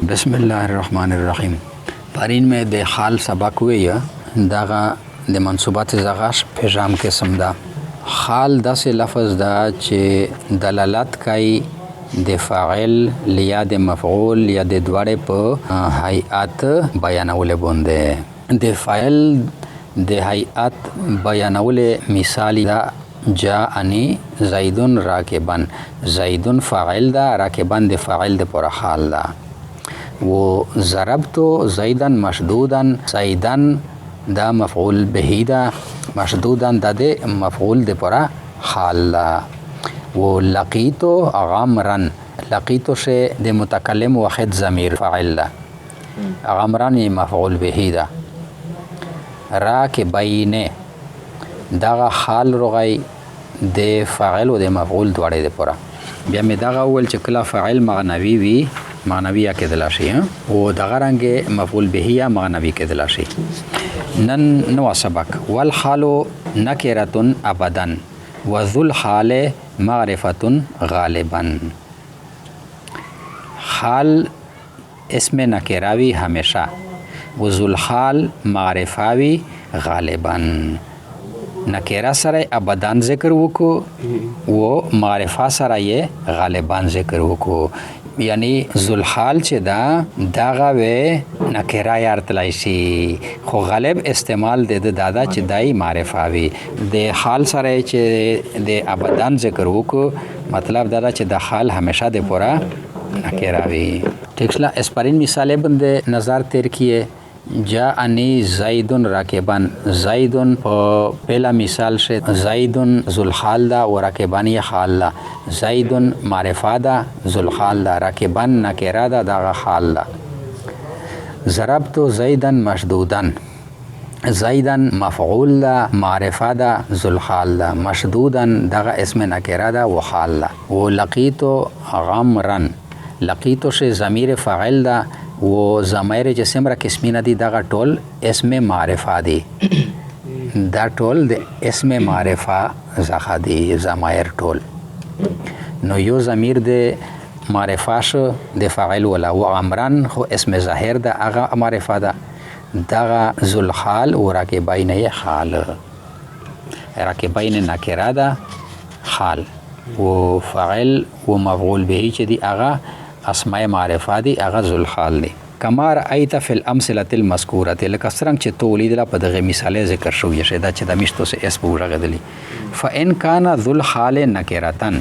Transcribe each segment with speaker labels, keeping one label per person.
Speaker 1: بسم الله الرحمن الرحیم. پرین میں د حال سبق وی دغه د منصوبات زغاش پیژام قسم ده. حال داسې لفظ ده چې دلالت کوي د فاعل یا د مفعول یا د دواړو په هیئت بیانول باندې. د فاعل د هیئت بیانول مثال ده جاءنی زیدون راکبن. زیدون فاعل ده، راکبن د فاعل د پر حال ده. و ضربتو زیدن مشدودن. زیدن دا مفعول به ده، مشدودن دا د مفعول د پر حال ده. و لقیتو غمرن. لقیتو شه د متکلم واحد ضمیر فاعل ده. غمرن مفعول به ده. راکبین دغه حال رغی د فاعل او د مفعول دواړه د پر. بیا مې دغه اول چې کله فاعل معنوي وي معنوی یا کېدلا شي او دغه رنګ مفعول به یا معنوي کېدلا شي. نن نو سبق والحال نکرة ابدا وذو الحال معرفة غالبا. حال اسم نکراوی همیشه و ذو الحال معرفاوی غالبا. نکره سره ابدان ذکر وکړو و معرفه سره یې غالبا ذکر وکړو. یعنی ذوالحال چې دا دغه و نکره یارتلای شي خو غالب استعمال د دادا چې دای معرفه وي. د حال سره چې د ابدان ذکر وکړو مطلب دا چې د حال همیشه د پورا نکره وي. ټیکسلا اسپرین مثال باندې نظر تیر کیه. جاءنی زیدون راکبان. زیدون په پہلا مثال شه زیدون ذوالحال دا و راکبان یې حال دا. زیدون معرفه دا، ذوالحال دا. راکبان نکره دا، دغه حال دا. ضربتو زیدن مشدودن. زیدن مفعول دا، معرفه دا، ذوالحال دا. مشدودن دغه اسم نکره دا و حال دا. و لقیتو غمرن. لقیتو شه ضمیر فاعل دا و ضمیر چې څومره قسمونه دي دغه ټول اسم معرفه دي. دا ټول د اسم معرفه څخه دي ضمایر ټول. نو یو ضمیر د معرفه شو د فاعل ولا و غمرن خو اسم ظاهر ده هغه معرفه ده. دغه ذوالحال و راکبین حال. راکبین نکره ده حال و فاعل و مفعول به چې دي هغه اسماء معرفه دي هغه ذوالحال دي. کما رأیت فی الامثله المذکوره لکه څرنګه چې تو لیدله په دغه مثال ذکر شوی شه دا چې د مشتو سه اس په ورغدلی. فان کان ذوالحال نکرتن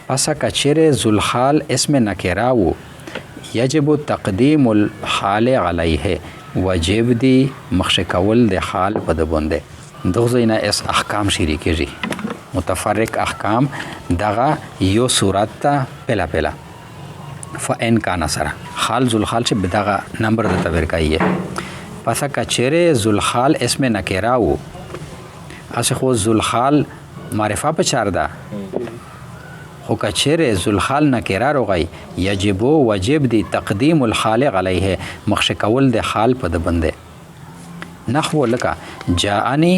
Speaker 1: پس کچره ذوالحال اسم نکره و یجب تقدیم الحال علیه واجب دی مخش کول د حال په د باندې. دغه زینا اس احکام شری کیږي متفرق احکام دغه یو صورت ته پلا پلا. فان کان سره حال ذوالحال چې بدغه نمبر د تبر کایه. پس کچره ذوالحال اسم نکره و اس خو ذوالحال معرفه په چار ده خو کچره ذوالحال نکره روغی یجب واجب دی تقدیم الحال علیه مخش کول د حال په د بنده. نحو لک جاءنی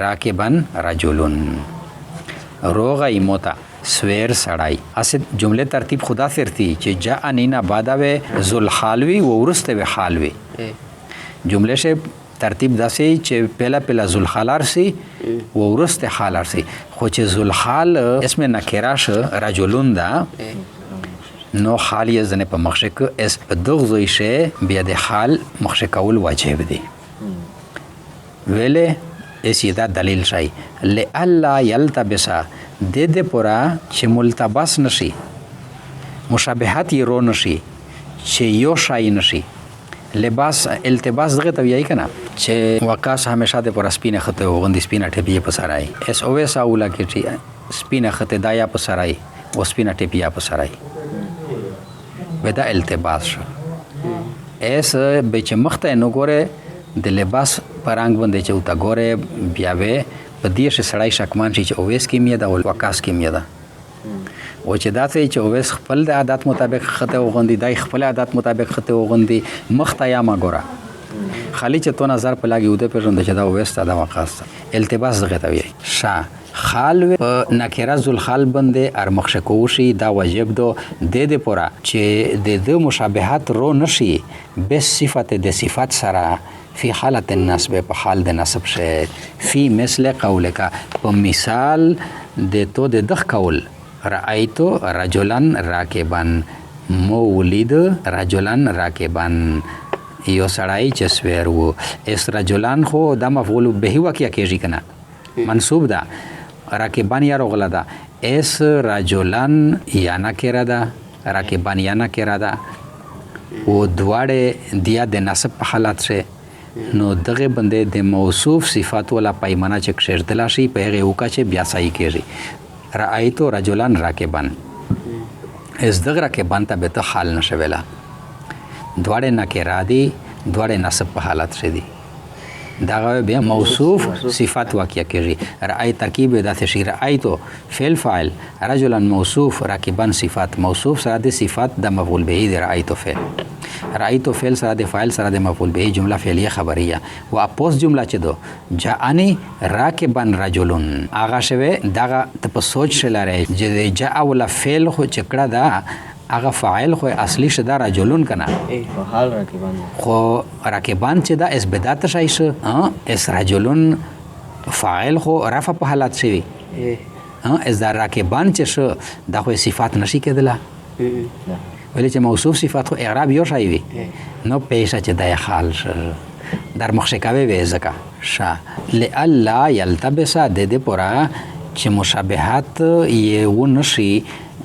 Speaker 1: راکبن رجلن. روغی موتا سویر سړای. اسه جمله ترتیب خدا فرتی چې جاءنی نه بعدوي ذوالحالوی و ورسته به حالوی. جمله شه ترتیب داسې چې پهلا پهلا ذوالحال ارسی و ورسته حال ارسی. خو چې ذوالحال اسم نکره شه رجلن دا نو حال یې زنه په مخشک اس دغه شه بیا د حال مخشکول واجب دی. ویله اسی دا دلیل شای لئلا یلتبسا د دې پورا چې ملتبس نشي مشابهت یې رو نشي چې یو شای نشي. لباس التباس دغه ته وایي کنه چې وقاص همیشه د پر سپینه خطه وغوندي سپینه ټپی په سرای اس او اس اوله کې سپینه خطه دایا په سرای و سپینه ټپی په سرای ودا التباس شو. اس به چې مخته نو ګوره د لباس پرانګ باندې چې وتا ګوره بیا به په دې ش سړی شکمان شي چې اوس کیمیا ده او وقاص کیمیا ده او چې دا چې اوس خپل د عادت مطابق خطه وغوندي دای خپل عادت مطابق خطه وغوندي مخته یا ما ګوره خالی چې تو نظر په لاګي وده پرند چې دا اوس دا وقاص التباس دغه ته وي. شا خال په نکره ذل خال باندې ار مخشکوشي دا واجب دو د پورا چې د مشابهت رو نشي بس صفت د صفات سره فی حالت النصب په حال د نصب شه فی مثل قولک په مثال د تو د دخ قول رأیتو رجلن راکبن مولید رجلن راکبن یو سړی چې سویر وو اس رجلن خو د مفعول به واقع کېږي کنه منصوب ده راکبان یا رغله ده اس رجلن یا نکره ده راکبان یا نکره ده او دواړه دیا د نصب په حالت شه نو دغه بندې د موصوف صفات ولا پیمانه چې کشردلا شي په هغه وکا چې بیا صحیح کېږي رأیتو رجلن راکبان اس دغه راکبان ته به ته حال نشویلا دواړه نکره دي دواړه نصب په حالت شه دي دا بیا موصوف صفات واقع کېږي رأی ترکیب د شی رأیتو فعل فاعل رجلا موصوف راکبان صفات موصوف سره د صفات د مفعول به د رأیتو فعل رأیتو فعل سره د فاعل سره د مفعول به جمله فعلیه خبریه و اپوس جمله چې دو جاءنی راکبان رجلن اغه شوه دغه ته په سوچ شلاره چې جاء ولا فعل خو چکړه دا هغه فاعل خو اصلي شدا رجلون کنه
Speaker 2: فعال راکبان
Speaker 1: خو راکبان چې دا اس بدات شایسه اس رجلون فاعل خو رفع په حالت شي اس دا راکبان چې شو دا خو صفات نشي کېدله ولې چې موصوف صفات خو اعراب یو شای وي نو پیشه چې د حال در مخشکاوي وي زکه شا لالا یلتبس د دې پورا چې مشابهت یې ونشي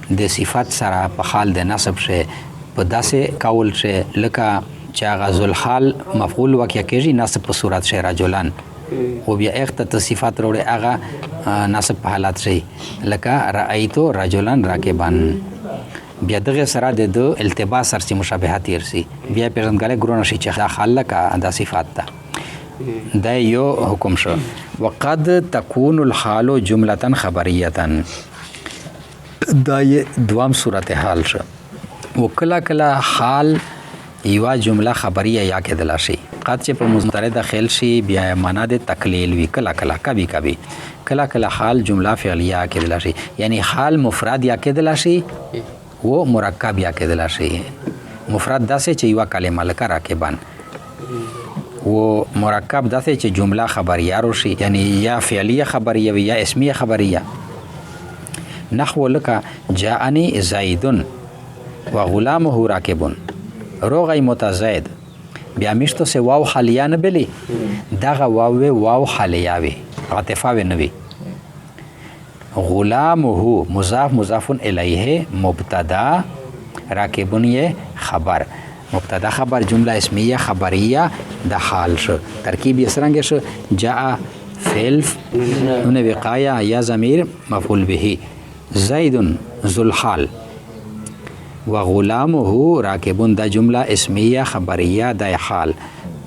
Speaker 1: د صفات سره په حال د نصب شه په داسې قول شه لکه چې هغه ذل حال مفعول واقع کېږي نصب په صورت شه رجلان او بیا اخته صفات وروړي هغه نصب په حالت شي لکه رأیتو رجلان راکبان بیا دغه سره د التباس سره مشابهت ورسي بیا پیژندګل ګرونه شي چې دا حال لکه دا صفات ده دا یو حکم شو وقد تكون الحال جمله خبريه دا دوام صورت حال شو وکلا کلا حال یوا جمله خبریه یا کېدل شي قد چې په مسترد خل شي بیا معنا د تقلیل وی کلا کلا کبي کبي کلا کلا حال جمله فعلیه کېدل شي یعنی حال مفرد یا کېدل شي و مرکب یا کېدل شي مفرد داسې چې یوا کلمه لکه راکبان و مرکب داسې چې جمله خبریه روشي یعنی یا فعلیه خبریه وی یا اسمیه خبریه نحو لك جاءني زيد وغلامه راكب روغي متزايد بیا مشتو سے واو حالیا نه بلی دغه واو حالیا وی عاطفه و نوی غلامه مضاف مضاف الیه مبتدا راکبون یہ خبر مبتدا خبر جمله اسمیه خبریه د حال شو ترکیب یې څنګه شو جاء فعل نون وقایه یا ضمیر مفعول به زید ذو الحال وغلامه راکبون دا جمله اسمیه خبریه د حال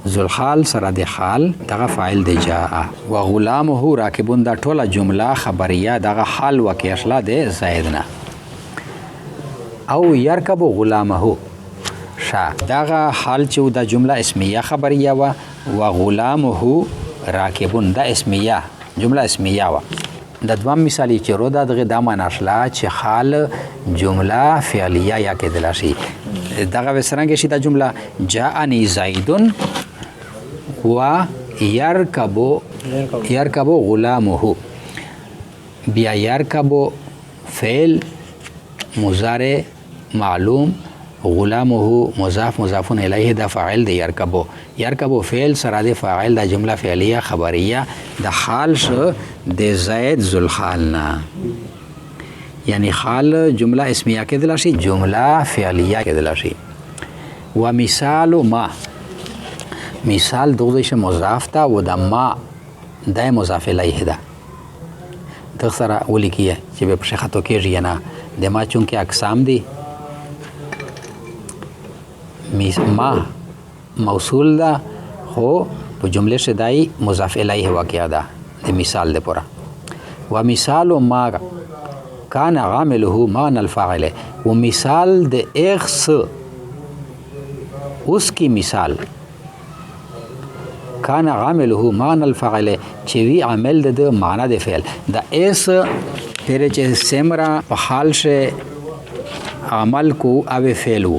Speaker 1: ذو الحال سره د حال دغه فاعل دی جاء وغلامه راکبون دا ټوله جمله خبریه دغه حال واقع شله د زیدنا او يركب غلامه شا دغه حال چې د جمله اسمیه خبریه و غلامه راکبون دا اسمیه جمله اسمیه و د دوام مثالی چې رو دغه د معنا شلا چې حال جمله فعلیه یا کېدل شي دغه وسرنګ شي د جمله جاءني زید و يركب غلامه بیا يركب فعل مضارع معلوم غلامه مضاف مضاف الیه د فاعل د يركب فعل سره د فاعل د جمله فعلیه خبریه د حال شو د زید ذل حالنا یعنی حال جمله اسمیه کېدل شي جمله فعلیه کېدل شي و مثال ما مثال دغه مضاف ته و د ما د مضاف الیه ده د سره ولیکي چې په شخصو کې نه د ما چونکه اقسام دي ما موصول ده خو په جمله شدای مضاف الیه واقع ده د مثال ده پورا و مثال ما کان عامله معنى الفاعل و مثال د اخس اس کی مثال کان عامله معنی الفعل چې وی عمل د معنا د فعل دا اس پیر چې سمرا په حال شه عمل کو او فعلو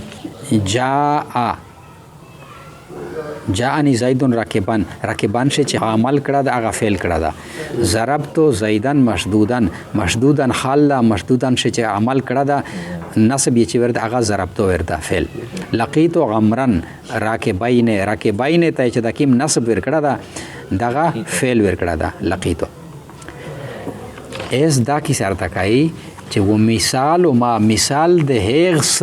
Speaker 1: جاءنی زیدن راکبان شه چې عمل کړه دا هغه فعل کړه دا ضربتو زیدن مشدودن حال مشدودن شه چې عمل کړه دا نصب یې چې ورته هغه ضربتو ورته فعل لقیتو غمرن راکبین ته چې د کیم نصب ور کړه دا دغه فعل ور کړه دا لقیتو اس دا کی سره تکای چې و مثال د هغس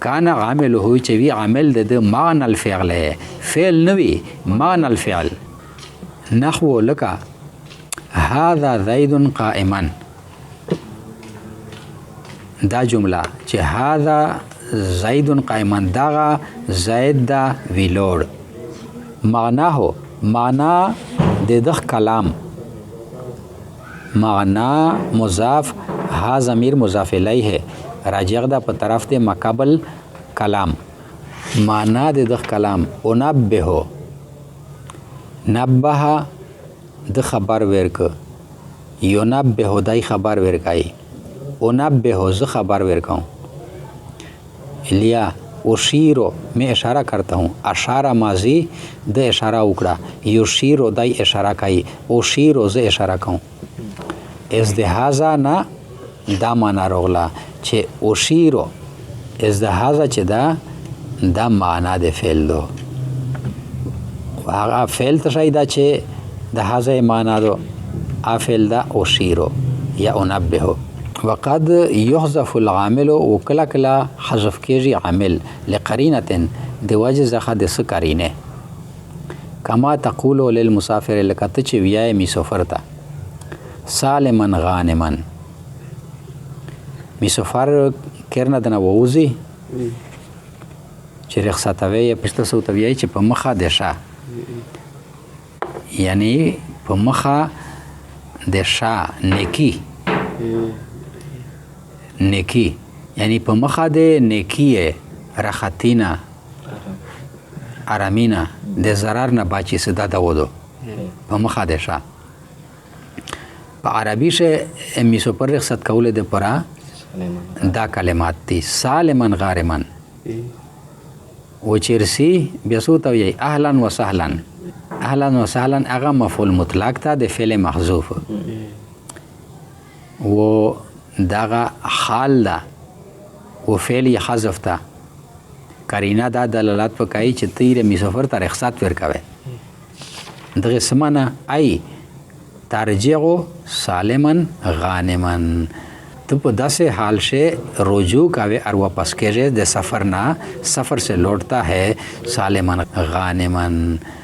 Speaker 1: کان عامل هو چې وی عامل د معنی الفعل فعل نوی معنی الفعل نحو لك هذا زید قائما دا جمله چې هذا زید قائما دا زید دا ویلوړ معنا د دغ کلام معنا مضاف ها ضمیر مضاف الیه راجع ده په طرف د مقابل کلام معنا د دغ کلام نبه د خبر ورک ينبه دای خبر ورکای انبه ز خبر ورکاؤں لیا اشیرو میں اشارہ کرتا ہوں اشارہ ماضی د اشارہ اکڑا یشیرو دای اشارہ کای اشیرو ز اشارہ کاؤں ازدهازا نا دا معنا روغلا چې اشیرو ازدهازا چې دا معنا د فعل دو هغه فعل تشای دا چې د هازا معنا دو افعل دا اشیرو یا انبه وقد يحذف العامل وکلا کلا حذف کیږي عامل لقرینه د وجه زخه د سکرینه کما تقول للمسافر لکته چې ویای مسافر ته سالمن غانمن مسافر کرنه د نووزي چې رخصتوي پښته سوتوي چې په مخه دشه یعنی په مخه دشه نیکی یعنی په مخه د نیکی رخاتینا ارامینه د zarar نه باچی صدا دودو په مخه دشه په عربي شه میسو پر رخصت کوله د پرا دا کلمات دي سالمن غارمن و چرسی بیاسو ته وی اهلا وسهلا هغه مفعول مطلق ته د فعل محذوف و دغه حال ده و فعل حذف ته قرینه دا دلالت وکړي چې تیر مسافر ته رخصت ورکوي دغه سمانه ای ترجعو سالمن غانمن تو په داسې حال سے رجوع کوي اور واپس کېږي د سفر سے لوٹتا ہے سالمن غانمن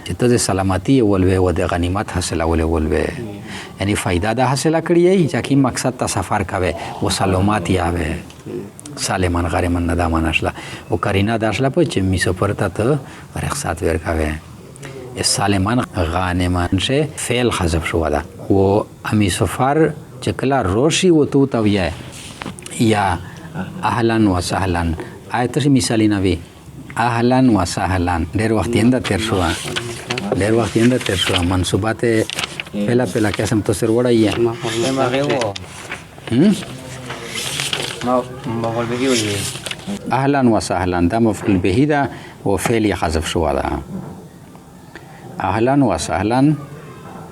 Speaker 1: چې ته د سلامتی ولوي و د غنیمت حاصله ولوي یعنی فائدہ دا حاصله کړی چې کی مقصد ته سفر کوي و سلامت یاوي سالمن غانمن نه دا معنی او قرینه داشله په چې مسافر ته رخصت ورکوي سالمن غانمن سے فعل حذف شو ده و امی سفر چکلا روشی و تو تویه یا اهلا و سهلا آیتش مثالی نوی اهلا و سهلا ډیر وخت یې تیر شو منصوبات پهلا قسم تو سر وړای اهلا و سهلا دا مفعول به ده و فعل حذف شو ده اهلا و سهلا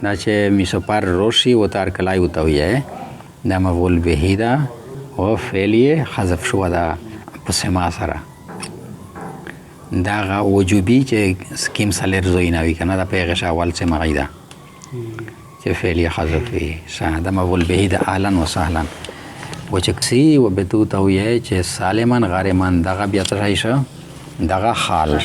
Speaker 1: دا چې مسافر روشي و تار کلای وتوي دا مفعول به ده او فعل حذف شو ده په سما سره دا وجوبي چې سکیم سالر زویناوي کنه دا پیغه شاول سے مغیدا چې فعل حذف وي دا مفعول به ده اهلا و سهلا و چکسی و بتو توي چې سالمن غارمن دغه بیا ترایشه دغه حال